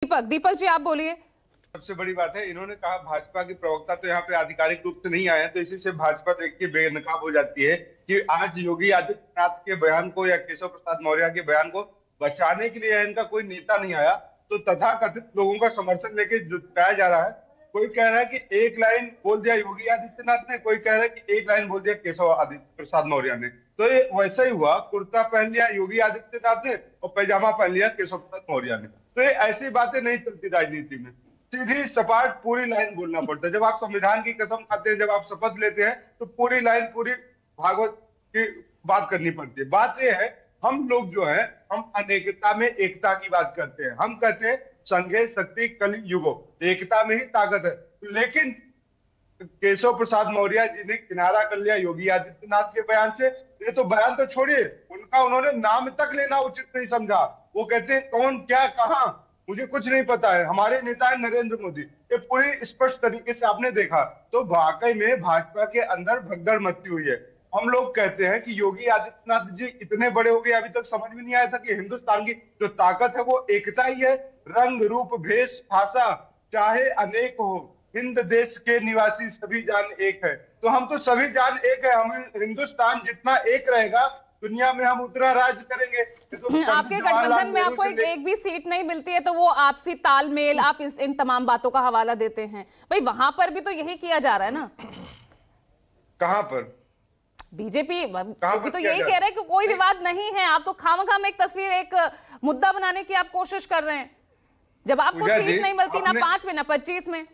दीपक दीपक जी आप बोलिए। सबसे बड़ी बात है, इन्होंने कहा भाजपा के प्रवक्ता तो यहाँ पे आधिकारिक रूप से नहीं आए हैं, तो इसी से भाजपा देख के बेनकाब हो जाती है कि आज योगी आदित्यनाथ के बयान को या केशव प्रसाद मौर्य के बयान को बचाने के लिए इनका कोई नेता नहीं आया, तो तथाकथित लोगों का समर्थन लेके जुटाया जा रहा है। कोई कह रहा है कि एक लाइन बोल दिया योगी आदित्यनाथ ने, कोई कह रहा है कि एक लाइन बोल दिया केशव प्रसाद मौर्य ने। तो ये वैसा ही हुआ, कुर्ता पहन लिया योगी आदित्यनाथ ने और पैजामा पहन लिया केशव प्रसाद मौर्य ने। तो ये ऐसी बातें नहीं चलती राजनीति में, सीधी सपाट पूरी लाइन बोलना पड़ता है। जब आप संविधान की कसम खाते हैं, जब आप शपथ लेते हैं, तो पूरी लाइन पूरी भागवत की बात करनी पड़ती है। बात यह है, हम लोग जो है हम अनेकता में एकता की बात करते हैं। हम कहते हैं संघे शक्ति कलि युगो, एकता में ही ताकत है। लेकिन केशव प्रसाद मौर्य जी ने किनारा कर लिया योगी आदित्यनाथ के बयान से। ये तो बयान तो छोड़िए, उनका उन्होंने नाम तक लेना उचित नहीं समझा। वो कहते हैं कौन क्या कहां मुझे कुछ नहीं पता है, हमारे नेता है नरेंद्र मोदी। ये पूरी स्पष्ट तरीके से आपने देखा। तो वाकई में भाजपा के अंदर भगदड़ मची हुई है। हम लोग कहते हैं कि योगी आदित्यनाथ जी इतने बड़े हो गए, अभी तक समझ में नहीं आया था कि हिंदुस्तान की जो ताकत है वो एकता ही है। रंग रूप भेष भाषा चाहे अनेक हो, हिंद देश के निवासी सभी जान एक है। तो हम तो सभी जान एक है। हमें हिंदुस्तान जितना एक रहेगा, दुनिया में हम उतना राज करेंगे। तो आपके गठबंधन में आपको एक भी सीट नहीं मिलती है, तो वो आपसी तालमेल, आप इन तमाम बातों का हवाला देते हैं। भाई वहां पर भी तो यही किया जा रहा है ना। कहां पर? बीजेपी तो यही कह रहे हैं कि कोई विवाद नहीं है। आप तो खामखाम एक तस्वीर, एक मुद्दा बनाने की आप कोशिश कर रहे हैं। जब आपको सीट नहीं मिलती ना 5 में ना 25 में।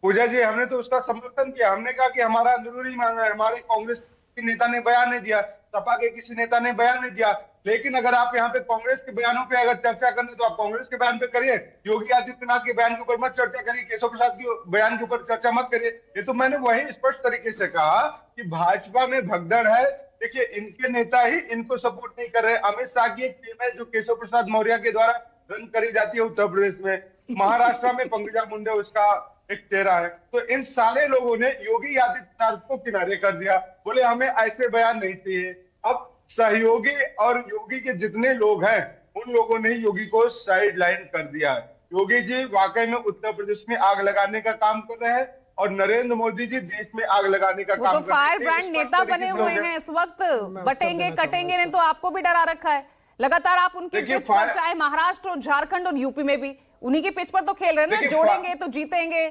पूजा जी, हमने तो उसका समर्थन किया। हमने कहा कि हमारा अंदरूनी मांग है। हमारे कांग्रेस के नेता ने बयान नहीं दिया, सपा के किसी नेता ने बयान नहीं दिया। लेकिन अगर आप यहाँ पे कांग्रेस के बयानों पे अगर चर्चा करने, तो आप कांग्रेस के बयान पे करिए, योगी आदित्यनाथ के बयान के ऊपर मत चर्चा करिए, केशव प्रसाद के बयान के ऊपर चर्चा मत करिए। ये तो मैंने वही स्पष्ट तरीके से कहा कि भाजपा में भगदड़ है। देखिए, इनके नेता ही इनको सपोर्ट नहीं कर रहे। अमित शाह की एक टीम है जो केशव प्रसाद मौर्य के द्वारा रन करी जाती है उत्तर प्रदेश में। महाराष्ट्र में पंकजा मुंडे उसका एक चेहरा है। तो इन सारे लोगों ने योगी आदित्यनाथ को किनारे कर दिया, बोले हमें ऐसे बयान नहीं चाहिए। अब सहयोगी और योगी के जितने लोग हैं, उन लोगों ने योगी को साइड लाइन कर दिया है। योगी जी वाकई में उत्तर प्रदेश में आग लगाने का काम कर रहे हैं और नरेंद्र मोदी जी देश में आग लगाने का काम कर रहे हैं। तो फायर ब्रांड नेता बने हुए हैं इस वक्त, बटेंगे कटेंगे नहीं तो आपको भी डरा रखा है। लगातार आप उनकी पिच पर, चाहे महाराष्ट्र और झारखंड और यूपी में भी उन्हीं की पिच पर तो खेल रहे हैं ना, जोड़ेंगे तो जीतेंगे।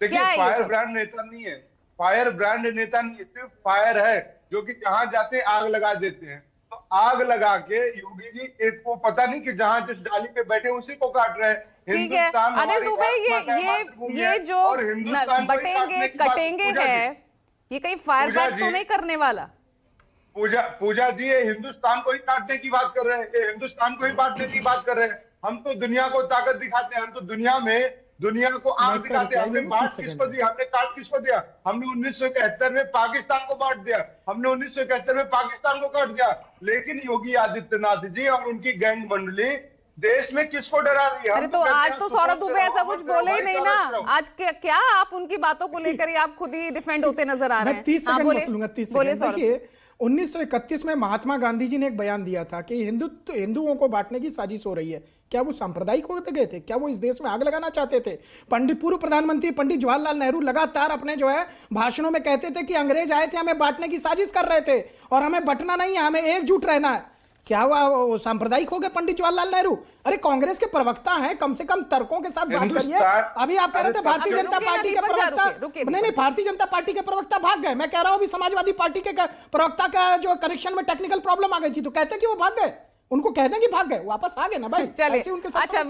देखिए, फायर ब्रांड नेता नहीं है, फायर ब्रांड नेता नहीं, सिर्फ फायर है जो कि जहां जाते हैं आग लगा देते हैं। तो आग लगा के योगी जी एक को पता नहीं कि जहां जिस डाली पे बैठे उसी को काट रहे हैं। ठीक है अनिल दुबे, ये जो बटेंगे कटेंगे है, ये कहीं फायर ब्रांड तो नहीं करने वाला? पूजा जी, ये हिंदुस्तान को ही काटने की बात कर रहे हैं, ये हिंदुस्तान को ही बांटने की बात कर रहे हैं। हम तो दुनिया को ताकत दिखाते हैं, हम तो दुनिया को आग दिखाते हैं। हमने बांट किसको दिया, हमने काट किसको दिया? हमने 1971 में पाकिस्तान को बांट दिया, हमने 1971 में पाकिस्तान को काट दिया। लेकिन योगी आदित्यनाथ जी और उनकी गैंग मंडली देश में किसको डरा रही है? अरे तो आज तो सौरभ दुबे ऐसा कुछ बोले ही नहीं ना। आज क्या आप उनकी बातों को लेकर ही आप खुद ही डिफेंड होते नजर आ रहे हैं। 30 सेकंड देखिए, 1931 में महात्मा गांधी जी ने एक बयान दिया था कि हिंदुओं को बांटने की साजिश हो रही है। क्या वो सांप्रदायिक होते गए थे? क्या वो इस देश में आग लगाना चाहते थे? पूर्व प्रधानमंत्री पंडित जवाहरलाल नेहरू लगातार अपने जो है भाषणों में कहते थे कि अंग्रेज आए थे, हमें बांटने की साजिश कर रहे थे और हमें बंटना नहीं है, हमें एकजुट रहना है। क्या वो सांप्रदायिक हो गए पंडित जवाहरलाल नेहरू? अरे कांग्रेस के प्रवक्ता हैं, कम से कम तर्कों के साथ बात करिए। अभी आप कह रहे थे भारतीय जनता पार्टी के प्रवक्ता, नहीं भारतीय जनता पार्टी के प्रवक्ता भाग गए। मैं कह रहा हूं अभी समाजवादी पार्टी के प्रवक्ता का जो कनेक्शन में टेक्निकल प्रॉब्लम आ गई थी, तो कहते कि वो भाग गए। उनको कह दें कि भाग गए, वापस आ गए ना भाई। चलिए अच्छा